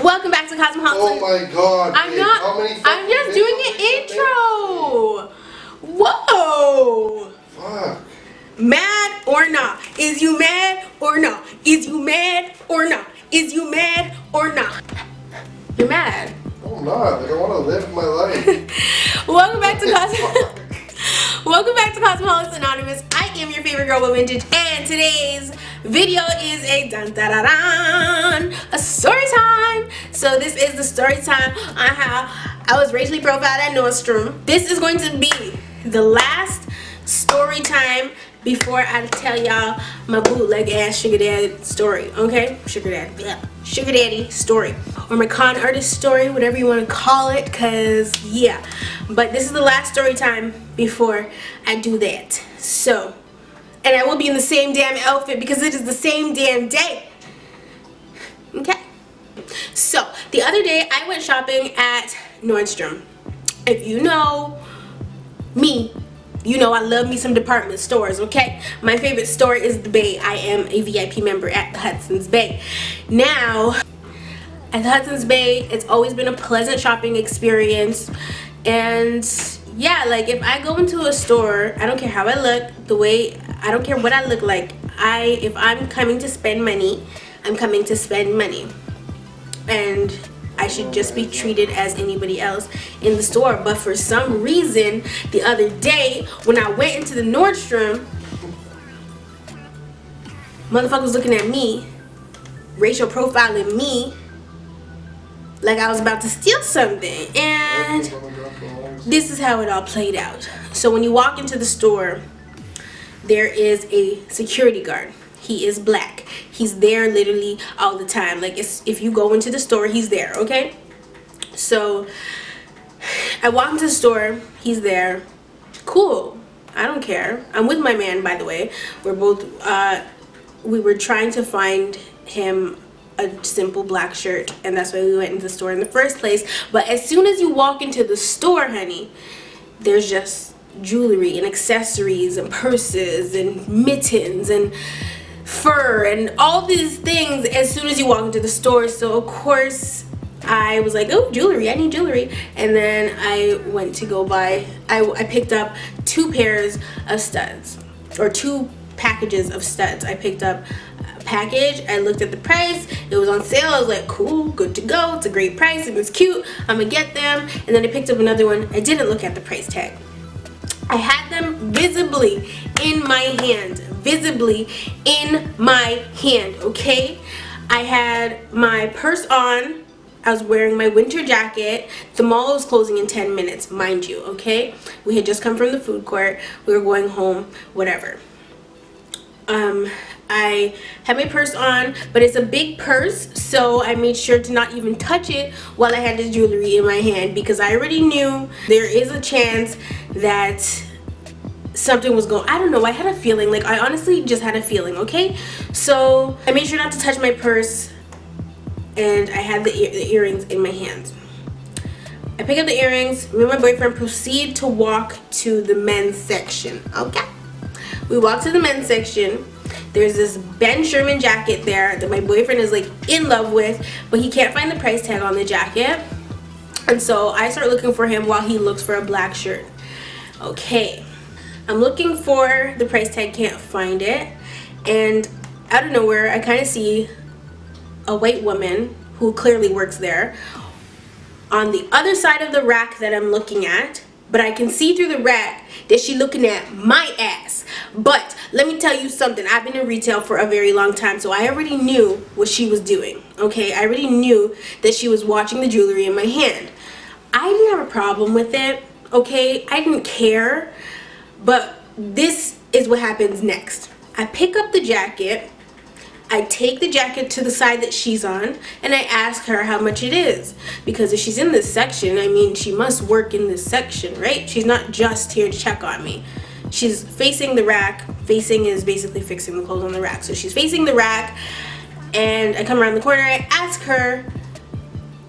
Welcome back to Cosmopolitan. Oh my god. I'm not. How many I'm just doing an intro. Whoa. Fuck. Mad or not? Is you mad or not? Is you mad or not? Is you mad or not? You're mad. No, I'm not. Like, I want to live my life. Welcome back to Welcome back to Cosmopolitan Anonymous. I am your favorite girl with vintage, and today's video is a a story time. So this is the story time on how I was racially profiled at Nordstrom. This is going to be the last story time before I tell y'all my bootleg ass sugar daddy story. Okay, sugar daddy story, or my con artist story, whatever you want to call it, cause yeah. But this is the last story time before I do that. So, and I will be in the same damn outfit because it is the same damn day. Okay. So the other day I went shopping at Nordstrom. If you know me, you know I love me some department stores, okay? My favorite store is the Bay. I am a VIP member at the Hudson's Bay. Now, at the Hudson's Bay, it's always been a pleasant shopping experience. And yeah, like if I go into a store, I don't care how I look, I don't care what I look like. If I'm coming to spend money, I'm coming to spend money. And I should just be treated as anybody else in the store. But for some reason, the other day when I went into the Nordstrom, motherfucker was looking at me, racial profiling me, like I was about to steal something. And this is how it all played out. So when you walk into the store, there is a security guard. He is black. He's there literally all the time. Like, if you go into the store, he's there, okay? So I walk into the store, he's there. Cool. I don't care. I'm with my man, by the way. We're both we were trying to find him a simple black shirt, and that's why we went into the store in the first place. But as soon as you walk into the store, honey, there's just jewelry and accessories and purses and mittens and fur and all these things as soon as you walk into the store. So of course I was like, oh, jewelry, I need jewelry. And then I went to go buy, I picked up 2 pairs of studs, or 2 packages of studs. I picked up a package, I looked at the price, it was on sale, I was like, cool, good to go, it's a great price, it was cute, I'm gonna get them. And then I picked up another one, I didn't look at the price tag. I had them visibly in my hand, okay? I had my purse on, I was wearing my winter jacket. The mall was closing in 10 minutes, mind you, okay? We had just come from the food court, we were going home, whatever. I had my purse on, but it's a big purse, so I made sure to not even touch it while I had this jewelry in my hand, because I already knew there is a chance that something was going, I don't know, I had a feeling, like I honestly just had a feeling, okay? So I made sure not to touch my purse, and I had the earrings in my hands. I pick up the earrings, me and my boyfriend proceed to walk to the men's section, okay? We walk to the men's section. There's this Ben Sherman jacket there that my boyfriend is like in love with, but he can't find the price tag on the jacket. And so I start looking for him while he looks for a black shirt. Okay, I'm looking for the price tag, can't find it. And out of nowhere, I kind of see a white woman who clearly works there on the other side of the rack that I'm looking at. But I can see through the rack that she's looking at my ass. But let me tell you something. I've been in retail for a very long time, so I already knew what she was doing. Okay, I already knew that she was watching the jewelry in my hand. I didn't have a problem with it. Okay, I didn't care. But this is what happens next. I pick up the jacket. I take the jacket to the side that she's on, and I ask her how much it is. Because if she's in this section, I mean, she must work in this section, right? She's not just here to check on me. She's facing the rack. Facing is basically fixing the clothes on the rack. So she's facing the rack, and I come around the corner, I ask her.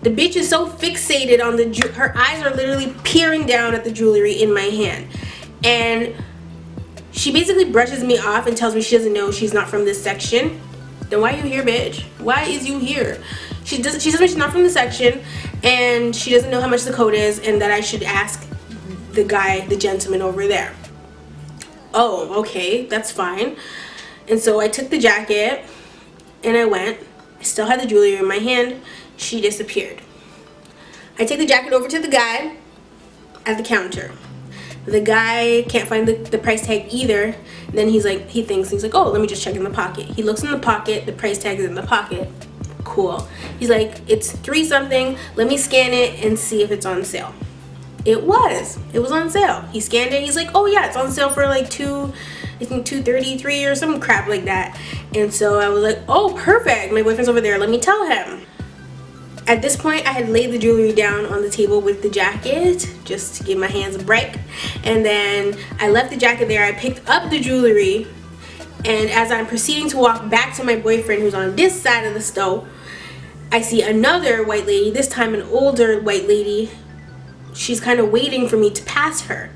The bitch is so fixated on her eyes are literally peering down at the jewelry in my hand. And she basically brushes me off and tells me she doesn't know, she's not from this section. Then why are you here, bitch? Why is you here? She tells me she's not from the section, and she doesn't know how much the coat is, and that I should ask the gentleman over there. Oh, okay, that's fine. And so I took the jacket and I went. I still had the jewelry in my hand. She disappeared. I take the jacket over to the guy at the counter. The guy can't find the price tag either. Then he's like, oh, let me just check in the pocket. He looks in the pocket, the price tag is in the pocket. Cool. He's like, it's 3 something. Let me scan it and see if it's on sale. It was on sale. He scanned it. He's like, oh yeah, it's on sale for like $233 or some crap like that. And so I was like, oh, perfect. My boyfriend's over there. Let me tell him. At this point, I had laid the jewelry down on the table with the jacket just to give my hands a break. And then I left the jacket there. I picked up the jewelry. And as I'm proceeding to walk back to my boyfriend who's on this side of the stove, I see another white lady, this time an older white lady. She's kind of waiting for me to pass her.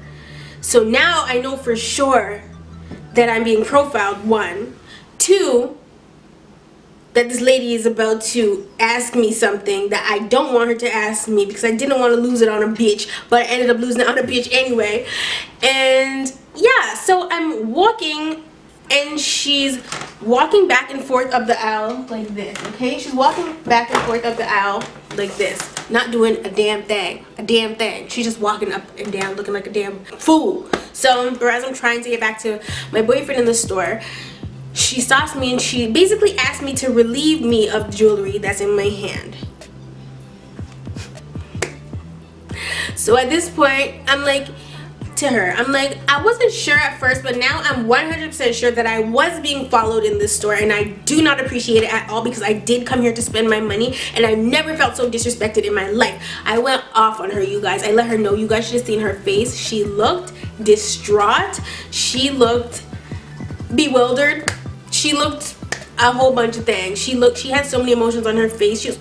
So now I know for sure that I'm being profiled, 1. 2, that this lady is about to ask me something that I don't want her to ask me because I didn't want to lose it on a bitch, but I ended up losing it on a bitch anyway. And yeah, so I'm walking and she's walking back and forth up the aisle like this, okay? She's walking back and forth up the aisle like this, not doing a damn thing, She's just walking up and down looking like a damn fool. So whereas I'm trying to get back to my boyfriend in the store, she stops me and she basically asked me to relieve me of jewelry that's in my hand. So at this point, I'm like, I wasn't sure at first, but now I'm 100% sure that I was being followed in this store, and I do not appreciate it at all because I did come here to spend my money, and I never felt so disrespected in my life. I went off on her, you guys. I let her know. You guys should have seen her face. She looked distraught. She looked bewildered. She looked a whole bunch of things. She had so many emotions on her face. She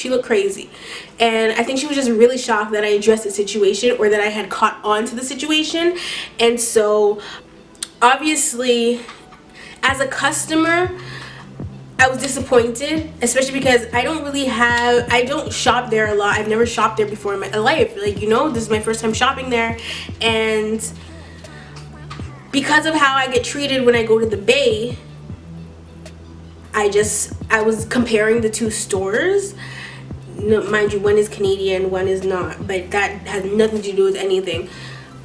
looked crazy. And I think she was just really shocked that I addressed the situation or that I had caught on to the situation. And so obviously as a customer, I was disappointed, especially because I don't shop there a lot. I've never shopped there before in my life. Like, you know, this is my first time shopping there. And because of how I get treated when I go to the Bay, I was comparing the 2 stores. No, mind you, one is Canadian, one is not, but that has nothing to do with anything.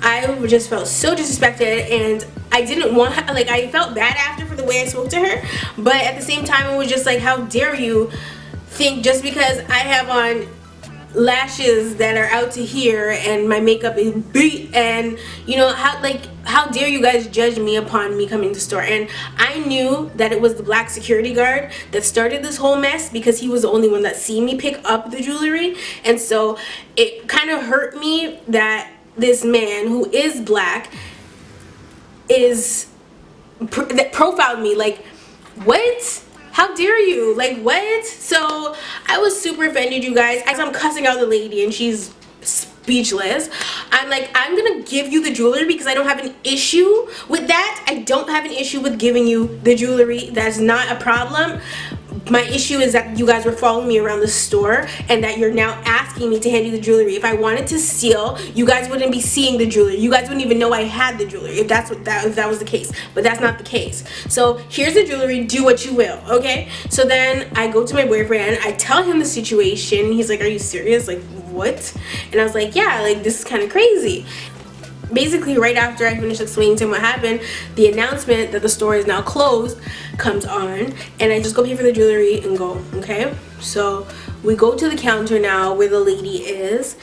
I just felt so disrespected, and I didn't want, I felt bad after for the way I spoke to her, but at the same time it was just like, how dare you think just because I have on lashes that are out to here and my makeup is beat, and you know, how dare you guys judge me upon me coming to the store. And I knew that it was the black security guard that started this whole mess because he was the only one that seen me pick up the jewelry. And so it kind of hurt me that this man who is black that profiled me. Like, what? How dare you? Like, what? So I was super offended, you guys. As I'm cussing out the lady and she's speechless, I'm like, I'm gonna give you the jewelry because I don't have an issue with that. I don't have an issue with giving you the jewelry. That's not a problem. My issue is that you guys were following me around the store and that you're now asking me to hand you the jewelry. If I wanted to steal, you guys wouldn't be seeing the jewelry. You guys wouldn't even know I had the jewelry if that was the case. But that's not the case. So here's the jewelry. Do what you will, okay? So then I go to my boyfriend. I tell him the situation. He's like, are you serious? Like, what? And I was like, yeah, like, this is kind of crazy. Basically, right after I finished explaining to him what happened, the announcement that the store is now closed comes on, and I just go pay for the jewelry and go, okay? So we go to the counter now where the lady is,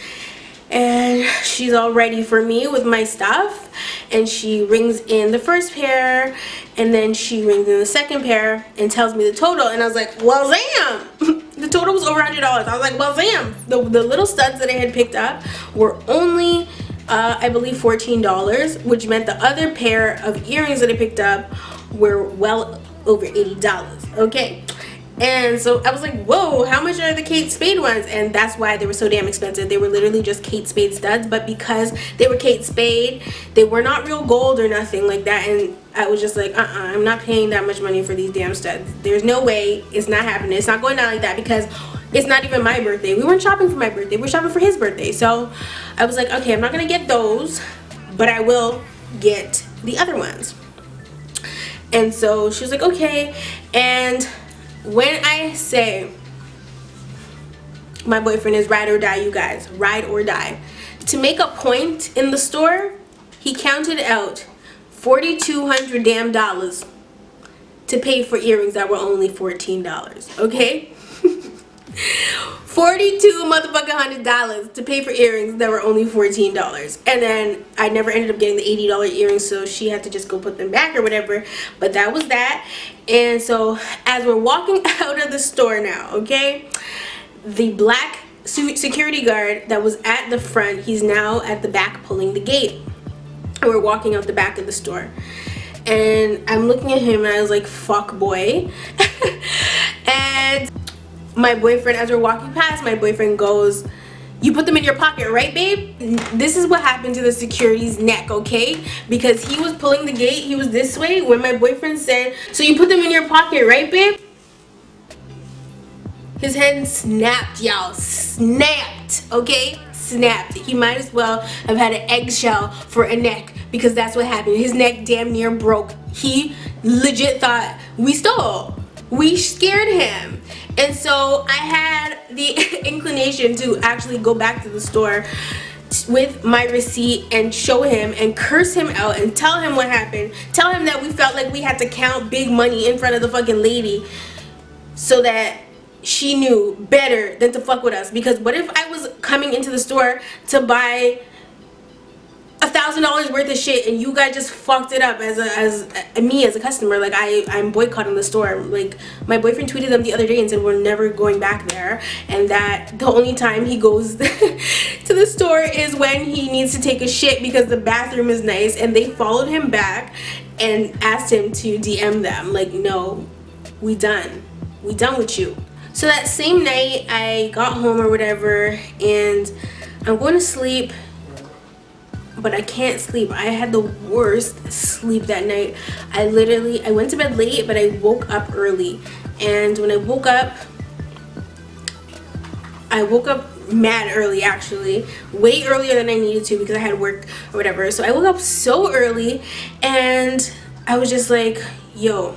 and she's all ready for me with my stuff, and she rings in the first pair, and then she rings in the second pair and tells me the total, and I was like, well, damn! The total was over $100. I was like, well, damn! The little studs that I had picked up were only I believe $14, which meant the other pair of earrings that I picked up were well over $80, okay? And so I was like, whoa, how much are the Kate Spade ones? And that's why they were so damn expensive. They were literally just Kate Spade studs, but because they were Kate Spade, they were not real gold or nothing like that. And I was just like, I'm not paying that much money for these damn studs. There's no way. It's not happening. It's not going down like that because it's not even my birthday. We weren't shopping for my birthday. We're shopping for his birthday. So I was like, okay, I'm not going to get those, but I will get the other ones. And so she was like, okay. And when I say my boyfriend is ride or die, you guys, ride or die. To make a point in the store, he counted out $4,200 damn dollars to pay for earrings that were only $14. Okay? 42 motherfucking $100 to pay for earrings that were only $14. And then I never ended up getting the $80 earrings, so she had to just go put them back or whatever. But that was that. And so as we're walking out of the store now, okay, the black security guard that was at the front, he's now at the back pulling the gate. And we're walking out the back of the store. And I'm looking at him and I was like, fuck boy. And my boyfriend, as we're walking past, my boyfriend goes, you put them in your pocket, right, babe? This is what happened to the security's neck, okay? Because he was pulling the gate, he was this way, when my boyfriend said, so you put them in your pocket, right, babe? His head snapped, y'all. Snapped, okay? Snapped. He might as well have had an eggshell for a neck because that's what happened. His neck damn near broke. He legit thought we stole. We scared him. And so I had the inclination to actually go back to the store with my receipt and show him and curse him out and tell him what happened. Tell him that we felt like we had to count big money in front of the fucking lady so that she knew better than to fuck with us. Because what if I was coming into the store to buy $1,000 worth of shit and you guys just fucked it up as me as a customer? Like I'm boycotting the store. Like my boyfriend tweeted them the other day and said we're never going back there, and that the only time he goes to the store is when he needs to take a shit because the bathroom is nice. And they followed him back and asked him to DM them like, no, we done with you. So that same night I got home or whatever and I'm going to sleep, but I can't sleep. I had the worst sleep that night. I went to bed late, but I woke up early. And when I woke up mad early, actually. Way earlier than I needed to because I had work or whatever. So I woke up so early and I was just like, yo,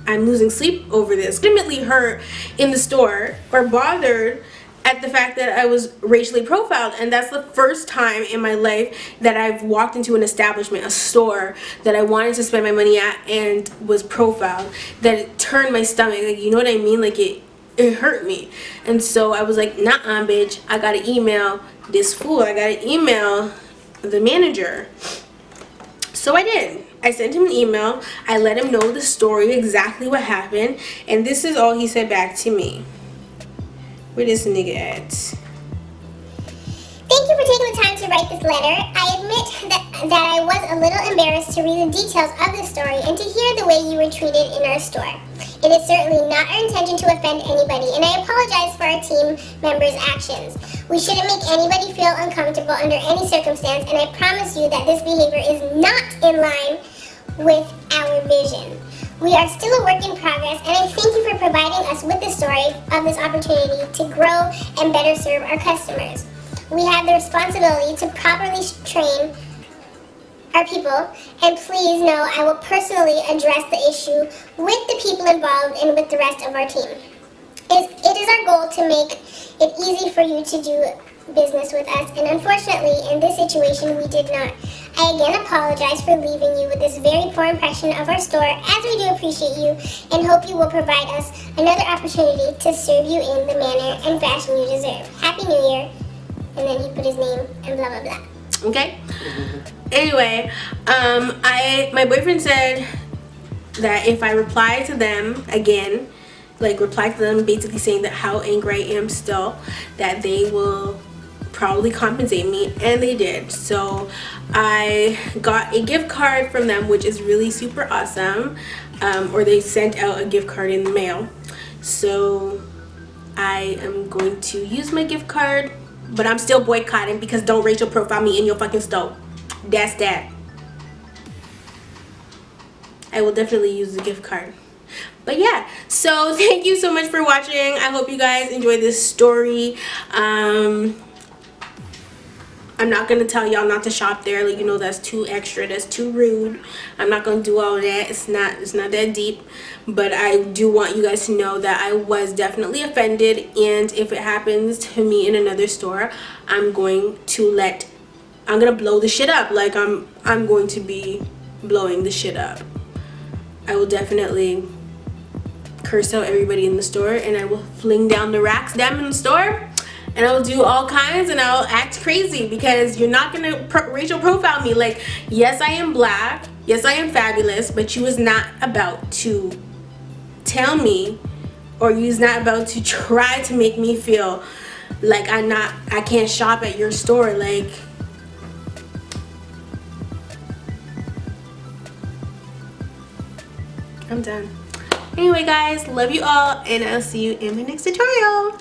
I'm losing sleep over this. Legitimately hurt in the store or bothered at the fact that I was racially profiled, and that's the first time in my life that I've walked into an establishment, a store that I wanted to spend my money at and was profiled, that it turned my stomach. Like, you know what I mean? Like it hurt me. And so I was like, nah, bitch, I gotta email this fool. I gotta email the manager. So I did. I sent him an email. I let him know the story, exactly what happened, and this is all he said back to me. Where this nigga at? Thank you for taking the time to write this letter. I admit that I was a little embarrassed to read the details of this story and to hear the way you were treated in our store. It is certainly not our intention to offend anybody, and I apologize for our team members' actions. We shouldn't make anybody feel uncomfortable under any circumstance, and I promise you that this behavior is not in line with our vision. We are still a work in progress, and I thank you for providing us with the story of this opportunity to grow and better serve our customers. We have the responsibility to properly train our people, and please know I will personally address the issue with the people involved and with the rest of our team. It is our goal to make it easy for you to do business with us, and unfortunately in this situation we did not. I again apologize for leaving you with this very poor impression of our store, as we do appreciate you and hope you will provide us another opportunity to serve you in the manner and fashion you deserve. Happy New Year. And then he put his name and blah blah blah. Okay. Anyway, my boyfriend said that if I reply to them again, like reply to them basically saying that how angry I am still, that they will probably compensate me, and they did. So I got a gift card from them, which is really super awesome, or they sent out a gift card in the mail. So I am going to use my gift card, but I'm still boycotting because don't racial profile me in your fucking store. That's that. I will definitely use the gift card. But yeah, so thank you so much for watching. I hope you guys enjoyed this story. I'm not gonna tell y'all not to shop there. Like, you know, that's too extra, that's too rude. I'm not gonna do all that. It's not that deep. But I do want you guys to know that I was definitely offended, and if it happens to me in another store, I'm gonna blow the shit up. Like, I'm going to be blowing the shit up. I will definitely curse out everybody in the store, and I will fling down the racks down in the store, and I'll do all kinds, and I'll act crazy, because you're not gonna racial profile me. Like, yes, I am black, yes, I am fabulous, but you was not about to tell me, or you's not about to try to make me feel like I can't shop at your store. Like, I'm done. Anyway, guys, love you all, and I'll see you in my next tutorial.